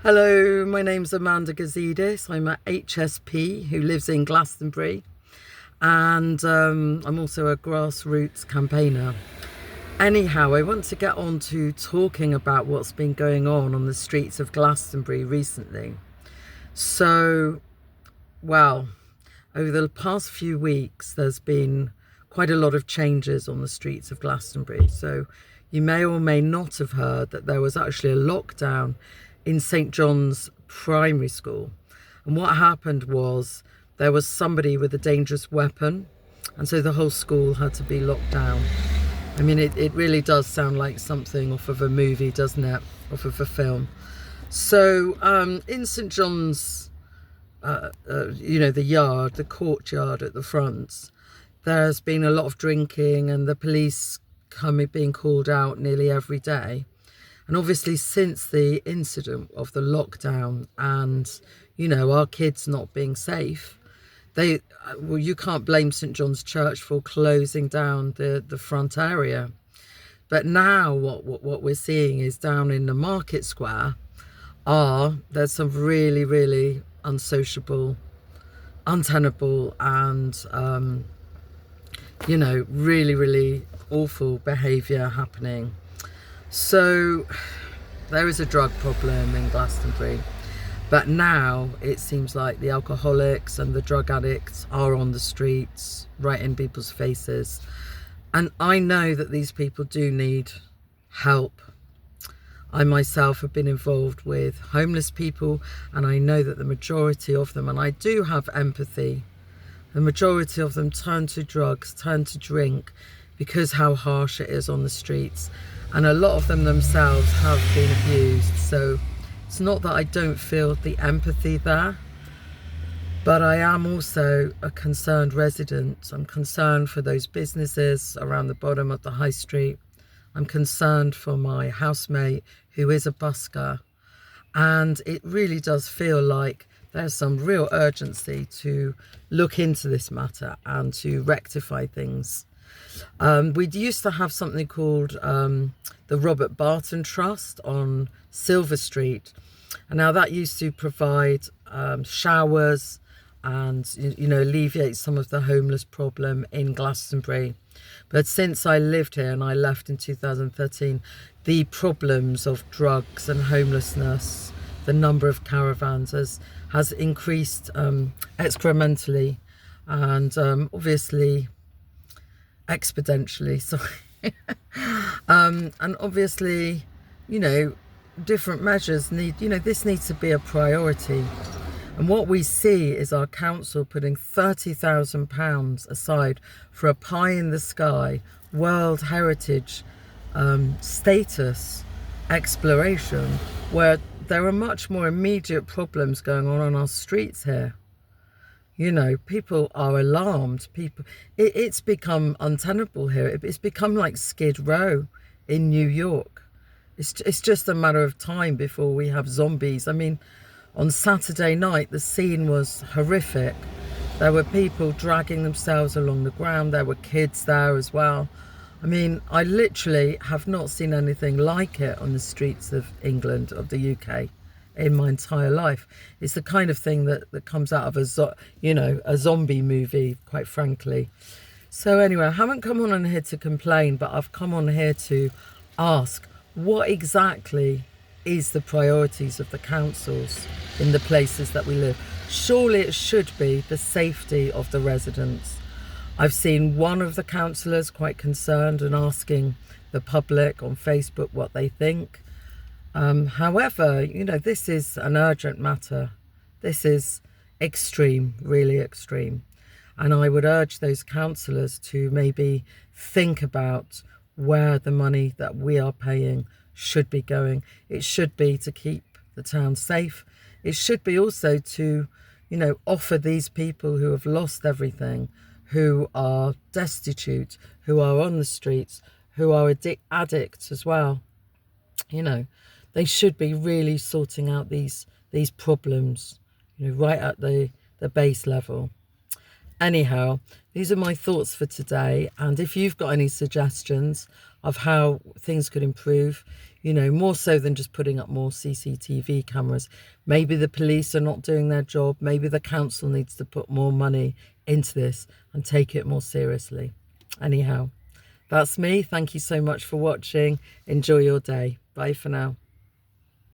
Hello, my name's Amanda Gazidis. I'm a HSP who lives in Glastonbury, and I'm also a grassroots campaigner. Anyhow, I want to get on to talking about what's been going on the streets of Glastonbury recently. So, well, over the past few weeks, there's been quite a lot of changes on the streets of Glastonbury. So you may or may not have heard that there was actually a lockdown in St John's Primary School. And what happened was there was somebody with a dangerous weapon, and so the whole school had to be locked down. I mean, it really does sound like something off of a movie, doesn't it? Off of a film. So in St John's, the yard, the courtyard at the front, there's been a lot of drinking and the police being called out nearly every day. And obviously since the incident of the lockdown and, our kids not being safe, you can't blame St John's Church for closing down the front area. But now what we're seeing is down in the market square there's some really, really unsociable, untenable and, really, really awful behaviour happening. So there is a drug problem in Glastonbury, but now it seems like the alcoholics and the drug addicts are on the streets, right in people's faces. And I know that these people do need help. I myself have been involved with homeless people, and I know that the majority of them, and I do have empathy, the majority of them turn to drugs, turn to drink because how harsh it is on the streets. And a lot of them themselves have been abused. So it's not that I don't feel the empathy there, but I am also a concerned resident. I'm concerned for those businesses around the bottom of the high street. I'm concerned for my housemate who is a busker. And it really does feel like there's some real urgency to look into this matter and to rectify things. We used to have something called the Robert Barton Trust on Silver Street. And now that used to provide showers and, alleviate some of the homeless problem in Glastonbury. But since I lived here and I left in 2013, the problems of drugs and homelessness, the number of caravans has increased exponentially and obviously exponentially. Sorry. And obviously, different measures this needs to be a priority. And what we see is our council putting £30,000 aside for a pie in the sky World Heritage status exploration, where there are much more immediate problems going on our streets here. People are alarmed. It's become untenable here. It's become like Skid Row in New York. It's just a matter of time before we have zombies. I mean, on Saturday night, the scene was horrific. There were people dragging themselves along the ground. There were kids there as well. I mean, I literally have not seen anything like it on the streets of England, of the UK, in my entire life. It's the kind of thing that comes out of a zombie movie, quite frankly. So anyway, I haven't come on here to complain, but I've come on here to ask, what exactly is the priorities of the councils in the places that we live? Surely it should be the safety of the residents. I've seen one of the councillors quite concerned and asking the public on Facebook what they think. However, this is an urgent matter. This is extreme, really extreme. And I would urge those councillors to maybe think about where the money that we are paying should be going. It should be to keep the town safe. It should be also to, offer these people who have lost everything, who are destitute, who are on the streets, who are addicts as well. They should be really sorting out these problems, right at the base level. Anyhow, these are my thoughts for today. And if you've got any suggestions of how things could improve, you know, more so than just putting up more CCTV cameras. Maybe the police are not doing their job. Maybe the council needs to put more money into this and take it more seriously. Anyhow, that's me. Thank you so much for watching. Enjoy your day. Bye for now.